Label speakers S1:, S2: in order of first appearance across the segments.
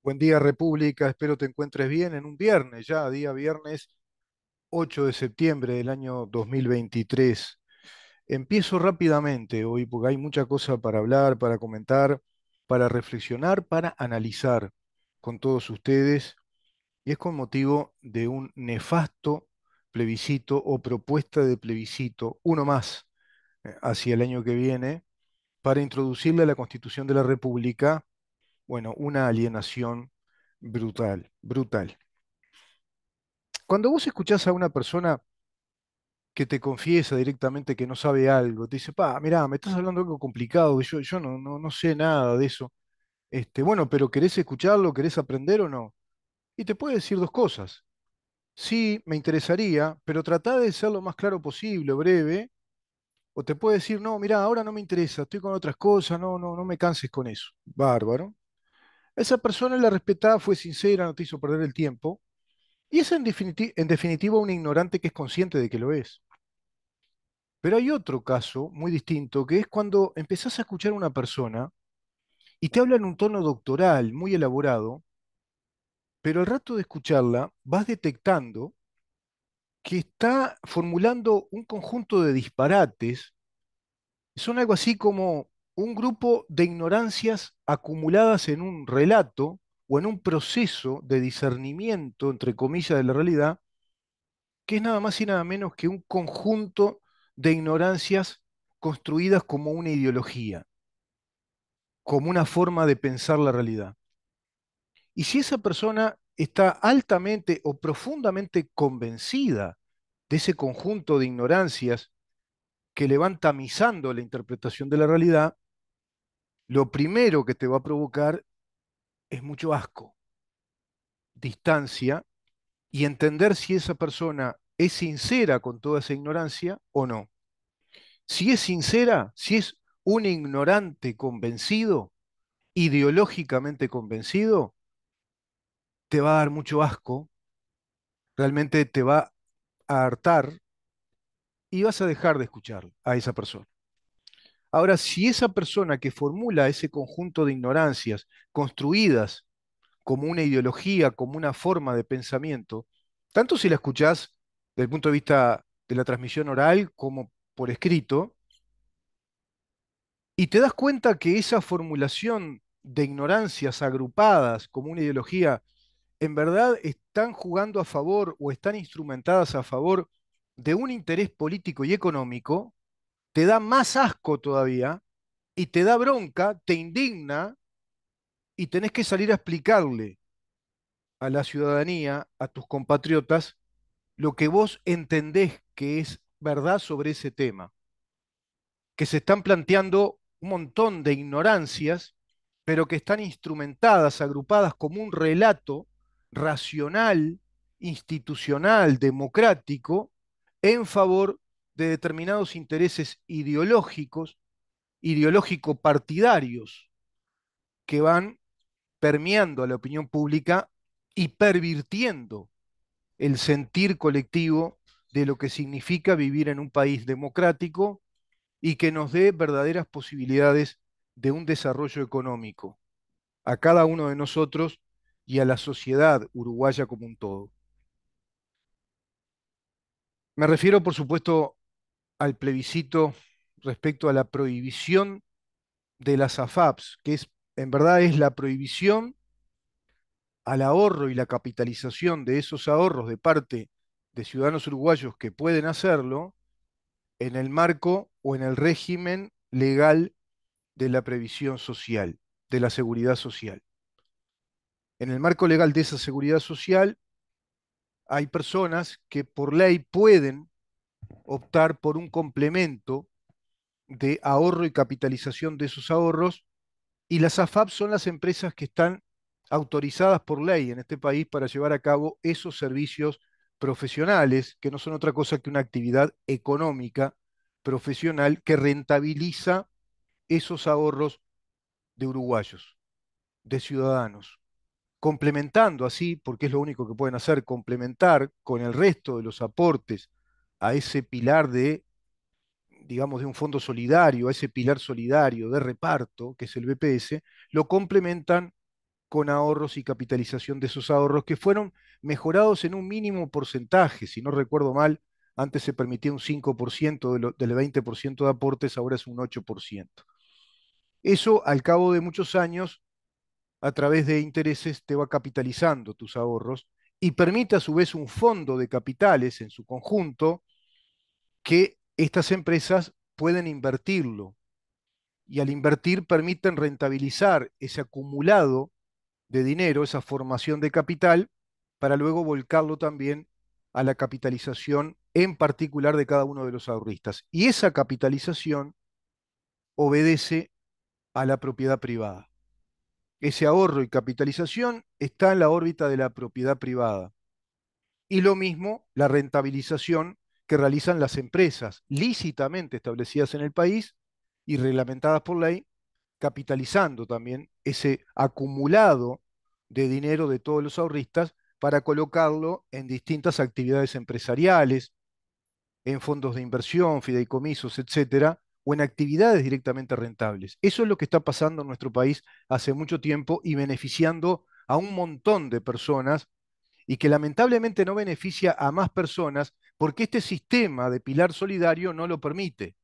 S1: Buen día, República. Espero te encuentres bien en un viernes, ya día viernes 8 de septiembre del año 2023. Empiezo rápidamente hoy porque hay mucha cosa para hablar, para comentar, para reflexionar, para analizar con todos ustedes. Y es con motivo de un nefasto plebiscito o propuesta de plebiscito, uno más, hacia el año que viene, para introducirle a la Constitución de la República, bueno, una alienación brutal, brutal. Cuando vos escuchás a una persona que te confiesa directamente que no sabe algo, te dice, pa, mirá, me estás hablando de algo complicado, que yo no sé nada de eso. Bueno, pero ¿querés escucharlo? ¿Querés aprender o no? Y te puede decir dos cosas. Sí, me interesaría, pero tratá de ser lo más claro posible, breve. O te puede decir, no, mirá, ahora no me interesa, estoy con otras cosas, no me canses con eso. Bárbaro. Esa persona la respetaba, fue sincera, no te hizo perder el tiempo. Y es en definitiva un ignorante que es consciente de que lo es. Pero hay otro caso muy distinto, que es cuando empezás a escuchar a una persona y te habla en un tono doctoral, muy elaborado, pero al rato de escucharla vas detectando que está formulando un conjunto de disparates. Son algo así como un grupo de ignorancias acumuladas en un relato o en un proceso de discernimiento, entre comillas, de la realidad, que es nada más y nada menos que un conjunto de ignorancias construidas como una ideología, como una forma de pensar la realidad. Y si esa persona está altamente o profundamente convencida de ese conjunto de ignorancias que le van tamizando la interpretación de la realidad, lo primero que te va a provocar es mucho asco, distancia y entender si esa persona es sincera con toda esa ignorancia o no. Si es sincera, si es un ignorante convencido, ideológicamente convencido, te va a dar mucho asco, realmente te va a hartar y vas a dejar de escuchar a esa persona. Ahora, si esa persona que formula ese conjunto de ignorancias construidas como una ideología, como una forma de pensamiento, tanto si la escuchás desde el punto de vista de la transmisión oral como por escrito, y te das cuenta que esa formulación de ignorancias agrupadas como una ideología en verdad están jugando a favor o están instrumentadas a favor de un interés político y económico, te da más asco todavía y te da bronca, te indigna y tenés que salir a explicarle a la ciudadanía, a tus compatriotas, lo que vos entendés que es verdad sobre ese tema, que se están planteando un montón de ignorancias, pero que están instrumentadas, agrupadas como un relato racional, institucional, democrático, en favor de determinados intereses ideológicos, ideológico-partidarios, que van permeando a la opinión pública y pervirtiendo el sentir colectivo de lo que significa vivir en un país democrático y que nos dé verdaderas posibilidades de un desarrollo económico a cada uno de nosotros y a la sociedad uruguaya como un todo. Me refiero, por supuesto, al plebiscito respecto a la prohibición de las AFAPs, que es, en verdad es la prohibición al ahorro y la capitalización de esos ahorros de parte de ciudadanos uruguayos que pueden hacerlo en el marco o en el régimen legal de la previsión social, de la seguridad social. En el marco legal de esa seguridad social hay personas que por ley pueden optar por un complemento de ahorro y capitalización de esos ahorros, y las AFAP son las empresas que están autorizadas por ley en este país para llevar a cabo esos servicios profesionales, que no son otra cosa que una actividad económica profesional que rentabiliza esos ahorros de uruguayos, de ciudadanos, complementando así, porque es lo único que pueden hacer, complementar con el resto de los aportes a ese pilar de, digamos, de un fondo solidario, a ese pilar solidario de reparto, que es el BPS, lo complementan con ahorros y capitalización de esos ahorros que fueron mejorados en un mínimo porcentaje. Si no recuerdo mal, antes se permitía un 5% del 20% de aportes, ahora es un 8%. Eso al cabo de muchos años, a través de intereses, te va capitalizando tus ahorros y permite a su vez un fondo de capitales en su conjunto que estas empresas pueden invertirlo y al invertir permiten rentabilizar ese acumulado de dinero, esa formación de capital, para luego volcarlo también a la capitalización en particular de cada uno de los ahorristas. Y esa capitalización obedece a la propiedad privada. Ese ahorro y capitalización está en la órbita de la propiedad privada. Y lo mismo la rentabilización que realizan las empresas lícitamente establecidas en el país y reglamentadas por ley, capitalizando también ese acumulado de dinero de todos los ahorristas para colocarlo en distintas actividades empresariales, en fondos de inversión, fideicomisos, etcétera, o en actividades directamente rentables. Eso es lo que está pasando en nuestro país hace mucho tiempo y beneficiando a un montón de personas y que lamentablemente no beneficia a más personas porque este sistema de pilar solidario no lo permite.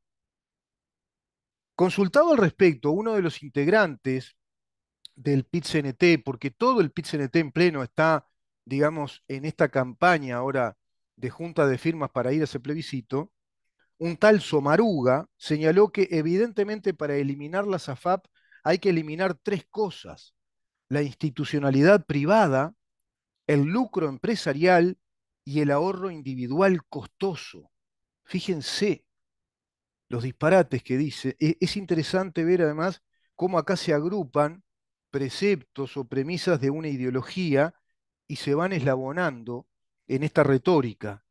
S1: Consultado al respecto, uno de los integrantes del PIT-CNT, porque todo el PIT-CNT en pleno está, digamos, en esta campaña ahora de junta de firmas para ir a ese plebiscito, un tal Somaruga señaló que evidentemente para eliminar la SAFAP hay que eliminar tres cosas: la institucionalidad privada, el lucro empresarial y el ahorro individual costoso. Fíjense los disparates que dice. Es interesante ver además cómo acá se agrupan preceptos o premisas de una ideología y se van eslabonando en esta retórica.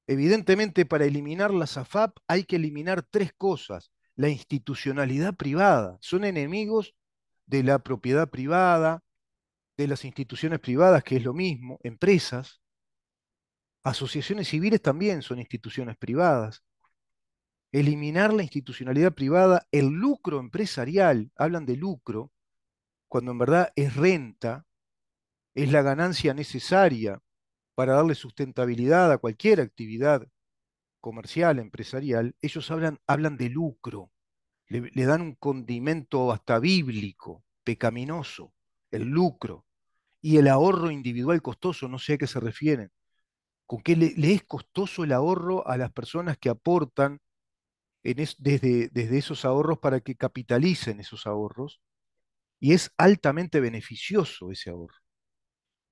S1: Evidentemente, para eliminar la SAFAP hay que eliminar tres cosas. La institucionalidad privada. Son enemigos de la propiedad privada, de las instituciones privadas, que es lo mismo, empresas. Asociaciones civiles también son instituciones privadas. Eliminar la institucionalidad privada, el lucro empresarial, hablan de lucro, cuando en verdad es renta, es la ganancia necesaria para darle sustentabilidad a cualquier actividad comercial, empresarial. Ellos hablan de lucro, le dan un condimento hasta bíblico, pecaminoso, el lucro. Y el ahorro individual costoso, no sé a qué se refieren. ¿Con qué le es costoso el ahorro a las personas que aportan desde esos ahorros para que capitalicen esos ahorros? Y es altamente beneficioso ese ahorro.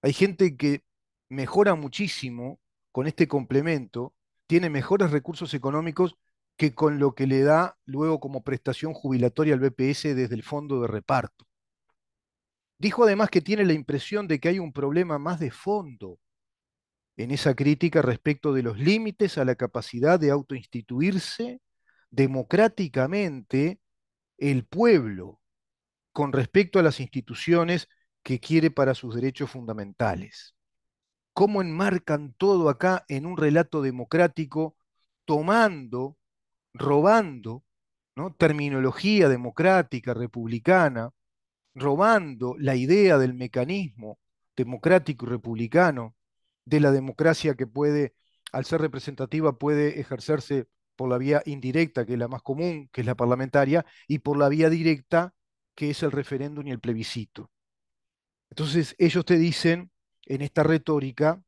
S1: Hay gente que mejora muchísimo con este complemento, tiene mejores recursos económicos que con lo que le da luego como prestación jubilatoria al BPS desde el fondo de reparto. Dijo además que tiene la impresión de que hay un problema más de fondo en esa crítica respecto de los límites a la capacidad de autoinstituirse democráticamente el pueblo con respecto a las instituciones que quiere para sus derechos fundamentales. ¿Cómo enmarcan todo acá en un relato democrático, tomando, robando, ¿no?, terminología democrática, republicana, robando la idea del mecanismo democrático y republicano, de la democracia que puede, al ser representativa, puede ejercerse por la vía indirecta, que es la más común, que es la parlamentaria, y por la vía directa, que es el referéndum y el plebiscito? Entonces, ellos te dicen en esta retórica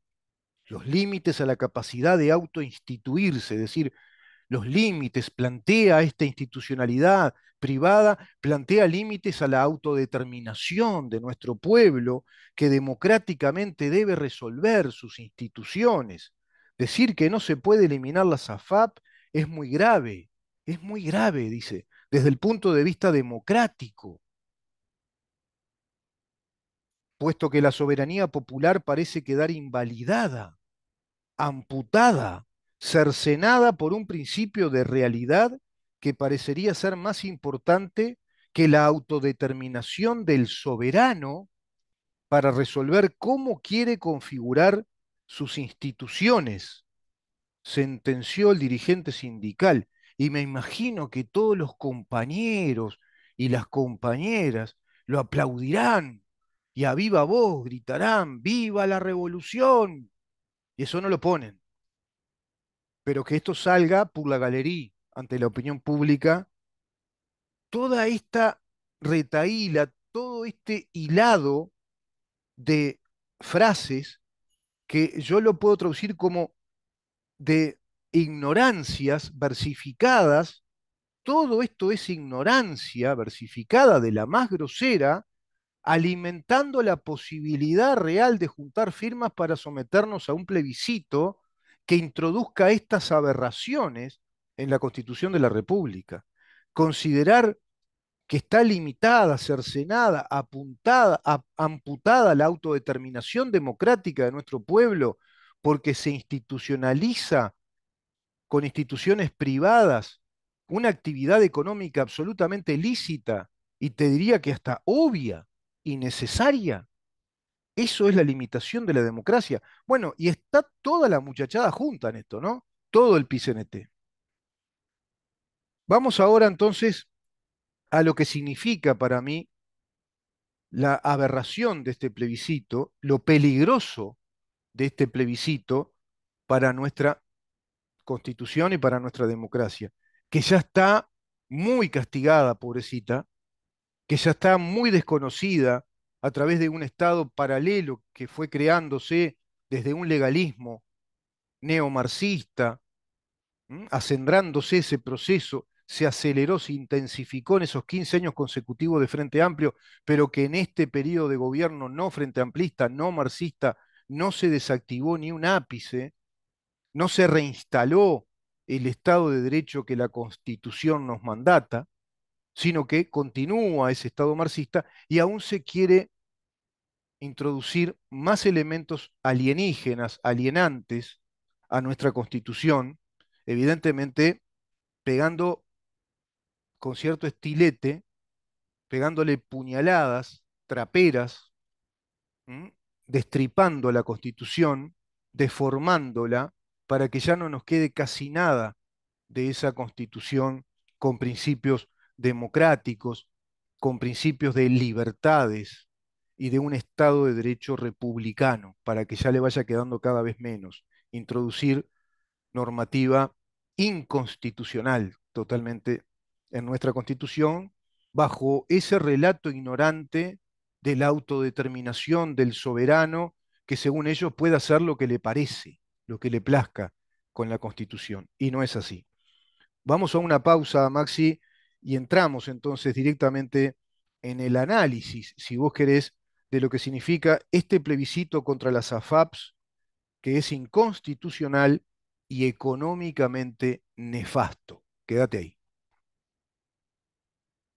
S1: los límites a la capacidad de autoinstituirse, es decir, los límites, plantea esta institucionalidad privada, plantea límites a la autodeterminación de nuestro pueblo, que democráticamente debe resolver sus instituciones. Decir que no se puede eliminar la SAFAP es muy grave, dice, desde el punto de vista democrático, puesto que la soberanía popular parece quedar invalidada, amputada, cercenada por un principio de realidad que parecería ser más importante que la autodeterminación del soberano para resolver cómo quiere configurar sus instituciones, sentenció el dirigente sindical. Y me imagino que todos los compañeros y las compañeras lo aplaudirán, y a viva voz gritarán, ¡viva la revolución! Y eso no lo ponen, pero que esto salga por la galería ante la opinión pública, toda esta retaíla, todo este hilado de frases que yo lo puedo traducir como de ignorancias versificadas. Todo esto es ignorancia versificada de la más grosera, alimentando la posibilidad real de juntar firmas para someternos a un plebiscito que introduzca estas aberraciones en la Constitución de la República. Considerar que está limitada, cercenada, amputada la autodeterminación democrática de nuestro pueblo porque se institucionaliza con instituciones privadas una actividad económica absolutamente lícita y te diría que hasta obvia y necesaria. Eso es la limitación de la democracia. Bueno, y está toda la muchachada junta en esto, ¿no? Todo el PCNT. Vamos ahora entonces a lo que significa para mí la aberración de este plebiscito, lo peligroso de este plebiscito para nuestra constitución y para nuestra democracia, que ya está muy castigada, pobrecita, que ya está muy desconocida a través de un Estado paralelo que fue creándose desde un legalismo neomarxista, acendrándose ese proceso, se aceleró, se intensificó en esos 15 años consecutivos de Frente Amplio, pero que en este periodo de gobierno no frente amplista, no marxista, no se desactivó ni un ápice, no se reinstaló el Estado de Derecho que la Constitución nos mandata, sino que continúa ese Estado marxista y aún se quiere introducir más elementos alienígenas, alienantes a nuestra Constitución, evidentemente pegando con cierto estilete, pegándole puñaladas, traperas, ¿m? Destripando la Constitución, deformándola, para que ya no nos quede casi nada de esa Constitución con principios democráticos, con principios de libertades y de un Estado de Derecho republicano, para que ya le vaya quedando cada vez menos. Introducir normativa inconstitucional totalmente en nuestra Constitución, bajo ese relato ignorante de la autodeterminación del soberano, que según ellos puede hacer lo que le parece, lo que le plazca con la Constitución. Y no es así. Vamos a una pausa, Maxi, y entramos entonces directamente en el análisis, si vos querés, de lo que significa este plebiscito contra las AFAPs, que es inconstitucional y económicamente nefasto. Quédate ahí.